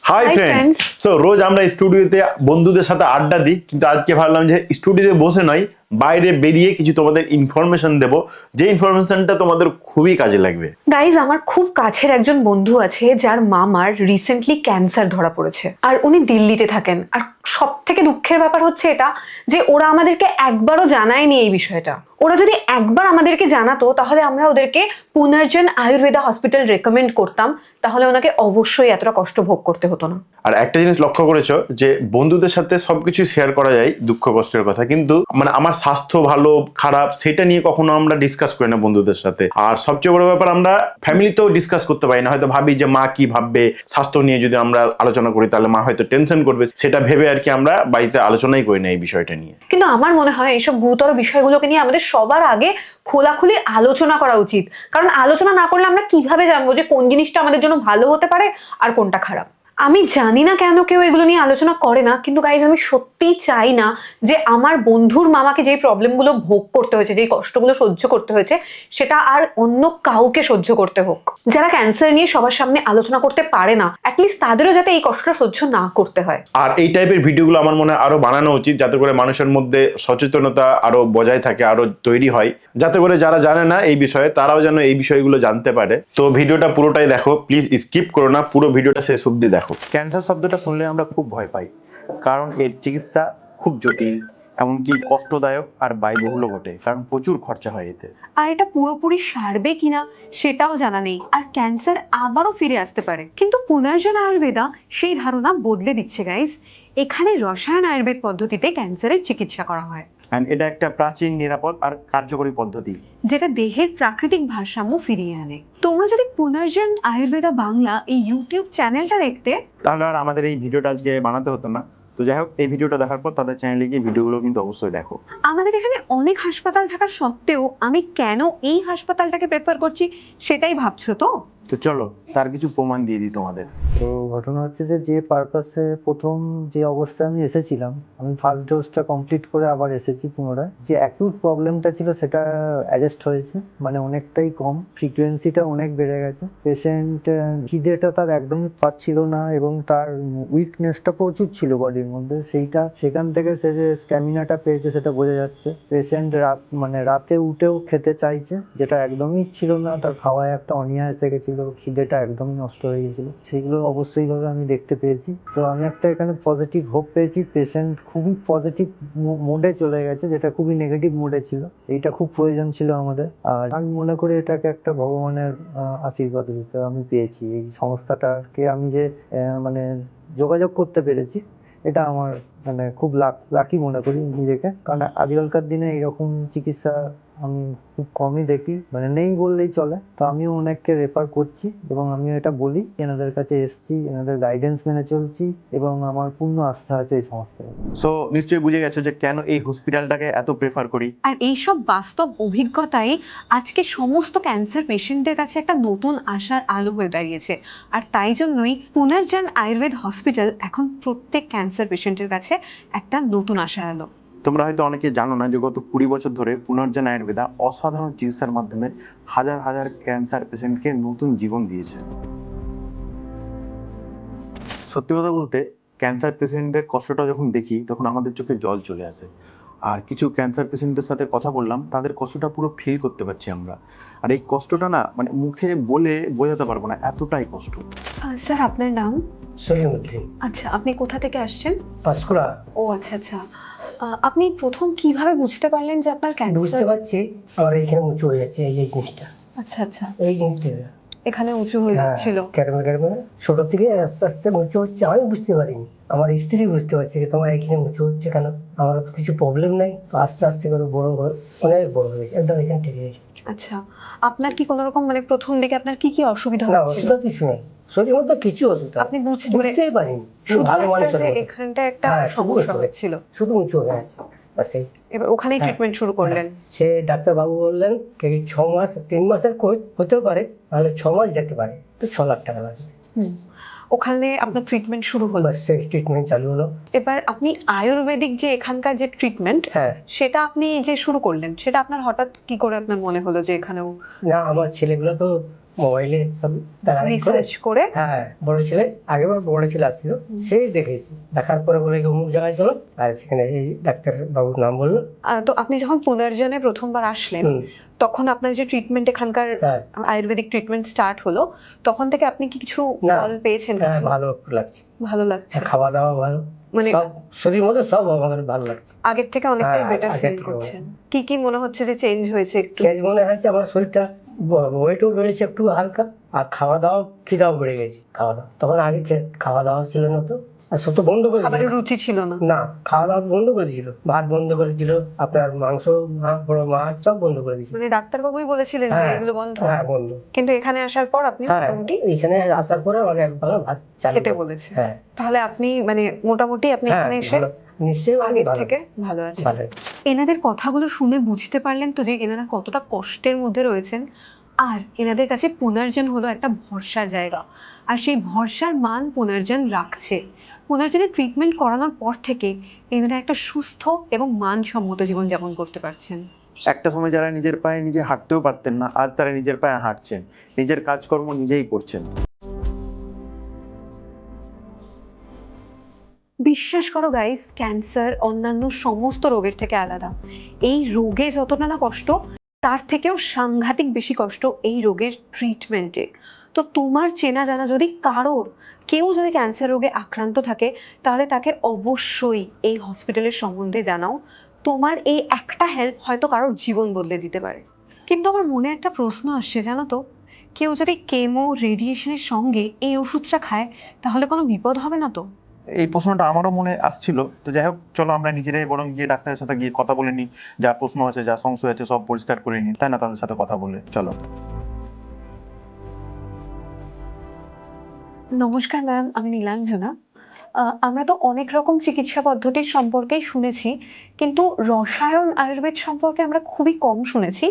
Hi friends. So রোজ আমরা স্টুডিওতে বন্ধুদের সাথে আড্ডা দিই, কিন্তু আজকে ভাবলাম যে স্টুডিওতে বসে নয়, বাইরে বেরিয়ে কিছু তোমাদের ইনফরমেশন দেবো, যে ইনফরমেশনটা তোমাদের খুবই কাজে লাগবে। গাইজ, আমার খুব কাছের একজন বন্ধু আছে যার মামার রিসেন্টলি ক্যান্সার ধরা পড়েছে, আর উনি দিল্লিতে থাকেন। আর সব থেকে দুঃখের ব্যাপার হচ্ছে এটা যে ওরা আমাদেরকে একবারও জানায়নি এই বিষয়টা। ওরা যদি একবার আমাদেরকে জানাতো তাহলে আমরা ওদেরকে পুনর্জন আয়ুর্বেদা হসপিটাল রেকমেন্ড করতাম, তাহলে ওনাকে অবশ্যই এতটা কষ্ট ভোগ করতে হতো না। আর একটা জিনিস লক্ষ্য করেছো যে বন্ধুদের সাথে সবকিছু শেয়ার করা যায়, দুঃখ কষ্টের কথা, কিন্তু মানে আমার স্বাস্থ্য ভালো খারাপ সেটা নিয়ে কখনো আমরা ডিসকাস করি না বন্ধুদের সাথে। আর সবচেয়ে বড় ব্যাপার, আমরা ফ্যামিলিতেও ডিসকাস করতে পারি না। হয়তো ভাবি যে মা কি ভাববে, স্বাস্থ্য নিয়ে যদি আমরা আলোচনা করি তাহলে মা হয়তো টেনশন করবে, সেটা ভেবে আর কি আমরা বাড়িতে আলোচনাই করি না এই বিষয়টা নিয়ে। কিন্তু আমার মনে হয় এইসব গুরুতর বিষয়গুলোকে নিয়ে আমাদের সবার আগে খোলাখুলি আলোচনা করা উচিত। কারণ আলোচনা না করলে আমরা কিভাবে জানবো যে কোন জিনিসটা আমাদের জন্য ভালো হতে পারে আর কোনটা খারাপ। আমি জানি না কেন কেউ এগুলো নিয়ে আলোচনা করে না, কিন্তু গাইজ আমি সত্যিই চাই না যে আমার বন্ধুর মামাকে যেই প্রবলেমগুলো ভোগ করতে হয়েছে, যেই কষ্টগুলো সহ্য করতে হয়েছে, সেটা আর অন্য কাউকে সহ্য করতে হোক। যারা ক্যান্সার নিয়ে সবার সামনে আলোচনা করতে পারে না, অ্যাটলিস্ট তাদেরও যাতে এই কষ্টটা সহ্য না করতে হয়। আর এই টাইপের ভিডিওগুলো আমার মনে হয় আরো বানানো উচিত, যাতে করে মানুষের মধ্যে সচেতনতা আরো বজায় থাকে, আরো তৈরি হয়, যাতে করে যারা জানে না এই বিষয়ে তারাও যেন এই বিষয়গুলো জানতে পারে। তো ভিডিওটা পুরোটাই দেখো, প্লিজ স্কিপ করো না, পুরো ভিডিওটা শেষ অবধি দেখো। ক্যান্সার শব্দটা শুনলে আমরা খুব ভয় পাই, কারণ এর চিকিৎসা খুব জটিল, এমনকি কষ্টদায়ক আর ব্যয়বহুলও বটে, কারণ প্রচুর খরচা হয় এতে। আর এটা পুরোপুরি সারবে কিনা সেটাও জানা নেই, আর ক্যান্সার আবারও ফিরে আসতে পারে। কিন্তু পুনর্জন আয়ুর্বেদা সেই ধারণা বদলে দিচ্ছে গাইজ। এখানে রসায়ন আয়ুর্বেদ পদ্ধতিতে ক্যান্সারের চিকিৎসা করা হয়, অ্যান্ড এটা একটা প্রাচীন, নিরাপদ আর কার্যকরী পদ্ধতি, যেটা দেহের প্রাকৃতিক ভারসাম্য ফিরিয়ে আনে। তোমরা যদি পুনর্জন আয়ুর্বেদা বাংলা এই ইউটিউব চ্যানেলটা দেখতে, তাহলে আর আমাদের এই ভিডিওটা আজকে বানাতে হতো না। তো যাই হোক, এই ভিডিওটা দেখার পর তাদের চ্যানেলে গিয়ে ভিডিওগুলো কিন্তু অবশ্যই দেখো। আমাদের এখানে অনেক হাসপাতাল থাকার সত্ত্বেও আমি কেন এই হাসপাতালটাকে প্রেফার করছি সেটাই ভাবছো তো? তো চলো তার কিছু প্রমাণ দিয়ে দিই তোমাদের। তো ঘটনা হচ্ছে যে পারপাসে প্রথম যে অবস্থায় আমি এসেছিলাম, আমি ফার্স্ট ডোজটা কমপ্লিট করে আবার এসেছি পুনরায়। যে অ্যাকিউট প্রবলেমটা ছিল সেটা অ্যারেস্ট হয়েছে, মানে অনেকটাই কম, ফ্রিকোয়েন্সিটা অনেক বেড়ে গেছে। পেশেন্ট খিদেটা তার একদমই পাচ্ছিল না, এবং তার উইকনেসটা প্রচুর ছিল বডির মধ্যে। সেখান থেকে সে যে স্ট্যামিনাটা পেয়েছে সেটা বোঝা যাচ্ছে। পেশেন্ট রাতে উঠেও খেতে চাইছে, যেটা একদমই ছিল না। তার খাওয়ায় একটা অনীহা এসে গেছিল, খিদেটা একদমই নষ্ট হয়ে গেছিল। সেগুলো অবশ্যই ভাবে আমি দেখতে পেয়েছি। তো আমি একটা এখানে পজিটিভ হোপ পেয়েছি। পেশেন্ট খুবই পজিটিভ মোডে চলে গেছে, যেটা খুবই নেগেটিভ মোডে ছিল। এইটা খুব প্রয়োজন ছিল আমাদের। আর আমি মনে করি এটাকে একটা ভগবানের আশীর্বাদ রূপে আমি পেয়েছি। এই সংস্থাটাকে আমি যে মানে যোগাযোগ করতে পেরেছি, এটা আমার মানে খুব লাকি মনে করি নিজেকে। কারণ আজকালকার দিনে এরকম চিকিৎসা আমি খুব কমই দেখি, মানে নেই বললেই চলে। তো আমিও অনেককে রেফার করছি, এবং আমিও এটা বলি, এনাদের কাছে এসছি, এনাদের গাইডেন্স মেনে চলছি, এবং আমার পূর্ণ আস্থা আছে এই সংস্থায়। সো নিশ্চয়ই বুঝে গেছো যে কেন এই হসপিটালটাকে এত প্রেফার করি। আর এইসব বাস্তব অভিজ্ঞতাই আজকে সমস্ত ক্যান্সার পেশেন্টদের কাছে একটা নতুন আশার আলো হয়ে দাঁড়িয়েছে। আর তাই জন্যই পুনর্জন আয়ুর্বেদ হসপিটাল এখন প্রত্যেক ক্যান্সার পেশেন্টের কাছে একটা নতুন আশার আলো। তোমরা হয়তো অনেকে জানো না যে গত 20 বছর ধরে পুনর্জন আয়ুর্বেদা অসাধারণ চিকিৎসার মাধ্যমে হাজার হাজার ক্যান্সার পেশেন্টকে নতুন জীবন দিয়েছে। সত্যি কথা বলতে, ক্যান্সার পেশেন্টদের কষ্টটা যখন দেখি তখন আমাদের চোখে জল চলে আসে। আর কিছু ক্যান্সার পেশেন্টদের সাথে কথা বললাম, তাদের কষ্টটা পুরো ফিল করতে পারছি আমরা। আর এই কষ্টটা না, মানে মুখে বলে বোঝাতে পারবো না, এতটাই কষ্ট। স্যার, আপনার নাম? সলিমুদ্দিন, আচ্ছা, আপনি কোথা থেকে আসছেন? পাঁশকুড়া। ও আচ্ছা আচ্ছা। আপনি প্রথম কিভাবে বুঝতে পারলেন যে আপনার বুঝতে ক্যান্সার? পারছি আমার এইখানে উঁচু হয়ে যাচ্ছে, এই যে জিনিসটা, আচ্ছা আচ্ছা, এই জিনিসটা। এখানে উঁচু হয়ে যাচ্ছিল। ক্যারমে ক্যারমে ছোট থেকে আস্তে আস্তে উঁচু হচ্ছে। আমি বুঝতে পারিনি, আমার স্ত্রী বুঝতে পারছে যে তোমার এখানে উঁচু হচ্ছে কেন। আমার তো কিছু প্রবলেম নাই। তো আস্তে আস্তে করে বড় অনেক বড় হয়েছে, একদম এখানে ঠেকে গেছে। আচ্ছা, আপনার কি কোনো রকম মানে প্রথম দিকে আপনার কি কি অসুবিধা না, হচ্ছিল? অসুবিধা কিছু নেই, শরীরের মধ্যে কিছু অসুবিধা আপনি বুঝতেই পারিনি। শুধু ভালো মানুষ একটা যে এখানটা একটা সমস্যা হচ্ছিল, শুধু উঁচু হয়ে আছে, বাস এই। এবার ওখানেই ট্রিটমেন্ট শুরু করলেন? সে ডাক্তারবাবু বললেন 6 মাস 3 মাসের কোর্স হতেও পারে, তাহলে 6 মাস যেতে পারে, তো 6 লাখ টাকা লাগবে। ওখানে আপনার ট্রিটমেন্ট শুরু হলো, সেই ট্রিটমেন্ট চালু হলো। এবার আপনি আয়ুর্বেদিক যে এখানকার যে ট্রিটমেন্ট, সেটা আপনি যে শুরু করলেন, সেটা আপনার হঠাৎ কি করে আপনার মনে হলো যে এখানেও? না, আমার ছেলেগুলো তো মোবাইলে সব দেখার করে রিসার্চ করে হ্যাঁ বড় ছেলে আগেবার বড় ছেলে আসছিল, সেই দেখেছি, দেখার পরে বলে কি অমুক জায়গায় চলো, আর সেখানে এই ডাক্তার বাবুর নাম বললো। তো আপনি যখন পুনর্জনে প্রথমবার আসলেন হুম, তখন আপনার যে ট্রিটমেন্ট এখানকার হ্যাঁ আয়ুর্বেদিক ট্রিটমেন্ট স্টার্ট হলো, তখন থেকে আপনি কি কিছু না। ফল পেয়েছেন? হ্যাঁ কিছু? ভালো একটু লাগছে, ভালো লাগছে, খাওয়া দাওয়া ভালো, মানে সব শরীর মধ্যে সব আমাদের ভালো লাগছে। আগের থেকে অনেকটাই হ্যাঁ, বেটার আগের ফিল থেকে করছেন? কি কি মনে হচ্ছে যে চেঞ্জ হয়েছে একটু? কেজ মনে হয়েছে আমার শরীরটা, ওয়েটও বেড়েছে একটু হালকা, আর খাওয়া দাওয়া খিদাও বেড়ে গেছে। খাওয়া দাওয়া তখন আগে খাওয়া দাওয়া ছিল না, তো আর সব তো বন্ধ করে খাবারের দিয়েছিল। রুচি ছিল না? না, খাওয়া দাওয়া বন্ধ করে দিয়েছিল, ভাত বন্ধ করে দিল, আপনার মাংস, বড় মাছ সব বন্ধ করে দিয়েছিল। মানে ডাক্তারবাবুই বলেছিলেন যে হ্যাঁ, এগুলো বন্ধ? হ্যাঁ বন্ধ। কিন্তু এখানে আসার পর আপনি হ্যাঁ, মোটামুটি এখানে আসার পরে আমাকে একবার ভাত চালু খেতে করে- বলেছে। হ্যাঁ, তাহলে আপনি মানে মোটামুটি আপনি হ্যাঁ এখানে এসে ভালো, নিশ্চয়ই আগের ভালো থেকে আছে, ভালো আছে। ভালো আছে। এনাদের কথাগুলো শুনে বুঝতে পারলেন তো যে এনারা কতটা কষ্টের মধ্যে রয়েছেন, আর এনাদের কাছে পুনর্জন হলো একটা ভরসার জায়গা, আর সেই ভরসার মান পুনর্জন রাখছে। পুনর্জনের ট্রিটমেন্ট করানোর পর থেকে এনারা একটা সুস্থ এবং মানসম্মত জীবনযাপন করতে পারছেন। একটা সময় যারা নিজের পায়ে নিজে হাঁটতেও পারতেন না, আর তারা নিজের পায়ে হাঁটছেন, নিজের কাজকর্ম নিজেই করছেন। বিশ্বাস করো গাইস, ক্যান্সার অন্যান্য সমস্ত রোগের থেকে আলাদা। এই রোগে যতটা না কষ্ট, তার থেকেও সাংঘাতিক বেশি কষ্ট এই রোগের ট্রিটমেন্টে। তো তোমার চেনা জানা যদি কেউ যদি ক্যান্সার রোগে আক্রান্ত থাকে, তাহলে তাকে অবশ্যই এই হসপিটালের সম্বন্ধে জানাও। তোমার এই একটা হেল্প হয়তো কারোর জীবন বদলে দিতে পারে। কিন্তু আমার মনে একটা প্রশ্ন আসছে, জানো তো, কেউ যদি কেমো রেডিয়েশনের সঙ্গে এই ওষুধটা খায়, তাহলে কোনো বিপদ হবে না তো? এই প্রশ্নটা আমারও মনে আসছিল। তো যাই হোক, চলো আমরা নিজেরাই বরং গিয়ে ডাক্তারের সাথে গিয়ে কথা বলে নিই, যা প্রশ্ন আছে, যা সংশয় আছে, সব পরিষ্কার করে নিই, তাই না? তাদের সাথে কথা বলে চলো। নমস্কার ম্যাম, আমি নীলাঞ্জনা। আমরা তো অনেক রকম চিকিৎসা পদ্ধতির সম্পর্কেই শুনেছি, কিন্তু রসায়ন আয়ুর্বেদ সম্পর্কে আমরা খুবই কম শুনেছি।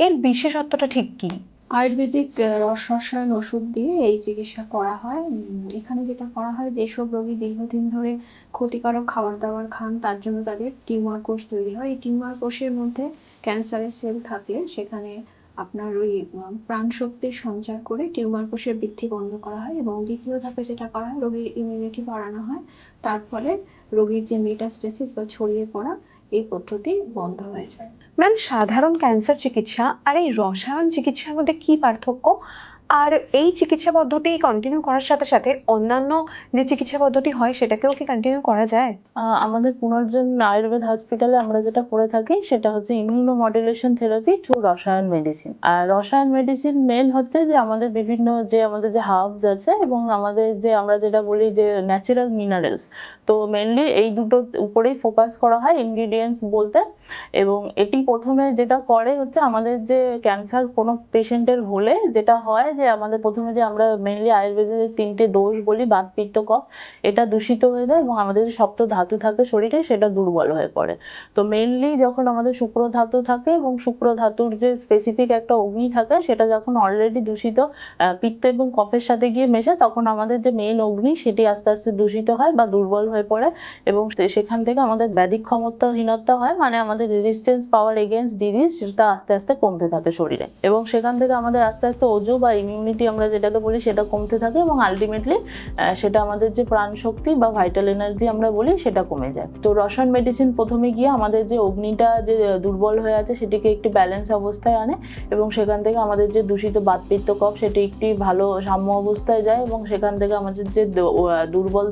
এর বিশেষত্বটা ঠিক কি? আয়ুর্বেদিক রসায়ন ওষুধ দিয়ে এই চিকিৎসা করা হয়। এখানে যেটা করা হয়, যেসব রোগী দীর্ঘদিন ধরে ক্ষতিকারক খাবার দাবার খান, তার জন্য তাদের টিউমার কোষ তৈরি হয়। এই টিউমার কোষের মধ্যে ক্যান্সারের সেল থাকলে সেখানে আপনার ওই প্রাণশক্তির সঞ্চার করে টিউমার কোষের বৃদ্ধি বন্ধ করা হয়, এবং দ্বিতীয় ধাপে যেটা করা হয়, রোগীর ইমিউনিটি বাড়ানো হয়। তার ফলে রোগীর যে মেটাস্টেসিস বা ছড়িয়ে পড়া, এই পদ্ধতি বন্ধ হয়ে যায়। ম্যাম, সাধারণ ক্যান্সার চিকিৎসা আর এই রসায়ন চিকিৎসার মধ্যে কি পার্থক্য? আর এই চিকিৎসা পদ্ধতি কন্টিনিউ করার সাথে সাথে অন্যান্য যে চিকিৎসা পদ্ধতি হয় সেটাকেও কি কন্টিনিউ করা যায়? আমাদের পুনর্জন আয়ুর্বেদ হসপিটালে আমরা যেটা করে থাকি সেটা হচ্ছে ইমিউনো মডুলেশন থেরাপি থ্রু রসায়ন মেডিসিন। আর রসায়ন মেডিসিন মেন হচ্ছে যে আমাদের বিভিন্ন আমাদের যে হার্বস আছে এবং আমাদের যে আমরা যেটা বলি যে ন্যাচারাল মিনারেলস, তো মেনলি এই দুটো উপরেই ফোকাস করা হয় ইনগ্রিডিয়েন্টস বলতে। এবং এটি প্রথমে যেটা করে হচ্ছে আমাদের যে ক্যান্সার কোনো পেশেন্টের হলে যেটা হয় যে আমাদের প্রথমে যে আমরা মেনলি আয়ুর্বেদের 3টে দোষ বলি, বাত পিত্ত কফ, এটা দূষিত হয়ে যায় এবং আমাদের যে সপ্ত ধাতু থাকে শরীরে সেটা দুর্বল হয়ে পড়ে। তো মেনলি যখন আমাদের শুক্র ধাতু থাকে এবং শুক্র ধাতুর যে স্পেসিফিক একটা অগ্নি থাকে, সেটা যখন অলরেডি দূষিত পিত্ত এবং কফের সাথে গিয়ে মেশে, তখন আমাদের যে মেইন অগ্নি সেটি আস্তে আস্তে দূষিত হয় বা দুর্বল হয়ে পড়ে, এবং সেখান থেকে আমাদের ব্যাধিক ক্ষমতাহীনতা হয়, মানে আমাদের রেজিস্ট্যান্স পাওয়ার এগেইনস্ট ডিজিজ সেটা আস্তে আস্তে কমতে থাকে শরীরে, এবং সেখান থেকে আমাদের আস্তে আস্তে ওজো বা ইমিউনিটি আমরা যেটাকে বলি সেটা কমতে থাকে, এবং আলটিমেটলি সেটা আমাদের যে প্রাণ শক্তি বা ভাইটাল এনার্জি আমরা বলি সেটা কমে যায়। তো রসায়ন মেডিসিন প্রথমে গিয়ে আমাদের যে অগ্নিটা যে দুর্বল হয়ে আছে সেটিকে একটি ব্যালেন্স অবস্থায় আনে, এবং সেখান থেকে আমাদের যে দূষিত বাত পিত্ত কফ সেটি একটি ভালো সাম্য অবস্থায় যায়, এবং সেখান থেকে আমাদের যে দুর্বল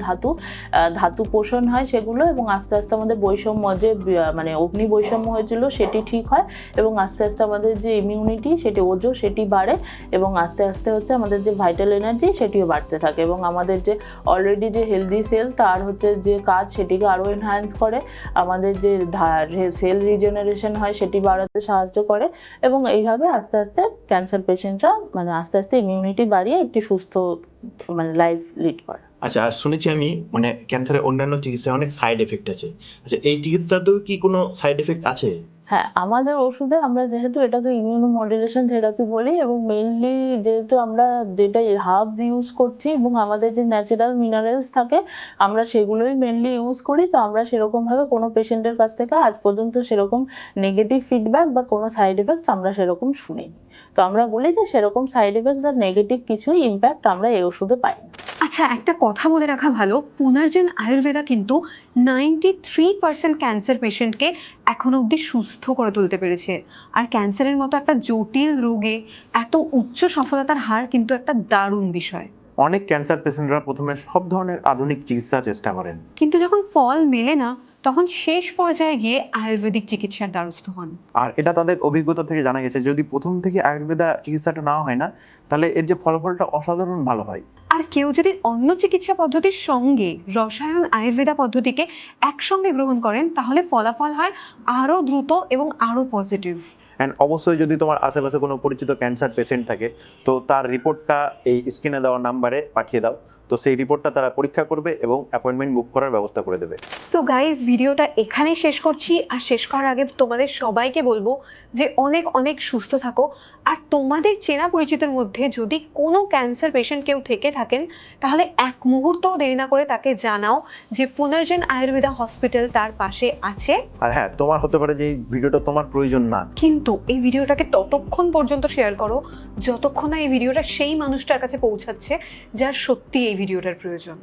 ধাতু পোষণ হয় সেগুলো, এবং আস্তে আস্তে আমাদের বৈষম্য যে মানে অগ্নি বৈষম্য হয়েছিল সেটি ঠিক হয়, এবং আস্তে আস্তে আমাদের যে ইমিউনিটি সেটি ওজো সেটি বাড়ে, এবং আস্তে আস্তে হচ্ছে আমাদের যে ভাইটাল এনার্জি সেটিও বাড়তে থাকে, এবং আমাদের যে অলরেডি যে হেলদি সেল তার হচ্ছে যে কাজ সেটিকে আরও এনহ্যান্স করে, আমাদের যে সেল রিজেনারেশন হয় সেটি বাড়াতে সাহায্য করে, এবং এইভাবে আস্তে আস্তে ক্যান্সার পেশেন্টরা মানে আস্তে আস্তে ইমিউনিটি বাড়িয়ে একটি সুস্থ মানে লাইফ লিড করে। আচ্ছা, আর শুনেছি আমি মানে ক্যান্সারের অন্যান্য চিকিৎসায় অনেক সাইড এফেক্ট আছে। আচ্ছা, এই চিকিৎসাতেও কি কোনো সাইড এফেক্ট আছে? হ্যাঁ, আমাদের ওষুধে আমরা যেহেতু এটাকে ইমিউনো মডুলেশন থেরাপি বলি, এবং মেইনলি যেহেতু আমরা যেটা হার্বস ইউজ করছি এবং আমাদের যে ন্যাচারাল মিনারেলস থাকে আমরা সেগুলোই মেইনলি ইউজ করি, তো আমরা সেরকমভাবে কোনো পেশেন্টের কাছ থেকে আজ পর্যন্ত সেরকম নেগেটিভ ফিডব্যাক বা কোনো সাইড এফেক্টস আমরা সেরকম শুনিনি। তো আমরা বলি যে সেরকম সাইড এফেক্টস আর নেগেটিভ কিছুই ইম্প্যাক্ট আমরা এই ওষুধে পাই না। আচ্ছা, একটা কথা বলে রাখা ভালো, পুনর্জন আয়ুর্বেদা কিন্তু 93% ক্যান্সার পেশেন্টকে এখনো অবধি সুস্থ করে তুলতে পেরেছে। আর ক্যান্সারের মতো একটা জটিল রোগে এত উচ্চ সফলতার হার কিন্তু একটা দারুণ বিষয়। অনেক ক্যান্সার পেশেন্টরা প্রথমে সব ধরনের আধুনিক চিকিৎসা চেষ্টা করেন, কিন্তু যখন ফল মেলে না, তখন শেষ পর্যায়ে গিয়ে আয়ুর্বেদিক চিকিৎসার দ্বারস্থ হন। আর এটা তাদের অভিজ্ঞতা থেকে জানা গেছে যদি প্রথম থেকে আয়ুর্বেদা চিকিৎসাটা না হয় না, তাহলে এর যে ফলাফলটা অসাধারণ ভালো হয়। আর কেউ যদি অন্য চিকিৎসা পদ্ধতির সঙ্গে রসায়ন আয়ুর্বেদা পদ্ধতিকে একসঙ্গে গ্রহণ করেন, তাহলে ফলাফল হয় আরও দ্রুত এবং আরও পজিটিভ। অ্যান্ড অবশ্যই যদি তোমার আশেপাশে কোনো পরিচিত ক্যান্সার পেশেন্ট থাকে, তো তার রিপোর্টটা এই স্ক্রিনে দেওয়া নাম্বারে পাঠিয়ে দাও। তো সেই রিপোর্টটা তারা পরীক্ষা করবে এবং অ্যাপয়েন্টমেন্ট বুক করার ব্যবস্থা করে দেবে। সো গাইজ, ভিডিওটা এখানেই শেষ করছি। আর শেষ করার আগে তোমাদের সবাইকে বলবো যে অনেক অনেক সুস্থ থাকো। আর তোমাদের চেনা পরিচিতের মধ্যে যদি কোনো ক্যান্সার পেশেন্ট কেউ থেকে থাকেন, তাহলে এক মুহূর্তও দেরি না করে তাকে জানাও যে পুনর্জন আয়ুর্বেদা হসপিটাল তার পাশে আছে। আর হ্যাঁ, তোমার হতে পারে যে এই ভিডিওটা তোমার প্রয়োজন না, কিন্তু এই ভিডিওটাকে ততক্ষণ পর্যন্ত শেয়ার করো যতক্ষণ না এই ভিডিওটা সেই মানুষটার কাছে পৌঁছাচ্ছে যার সত্যি এই ভিডিওটার প্রয়োজন।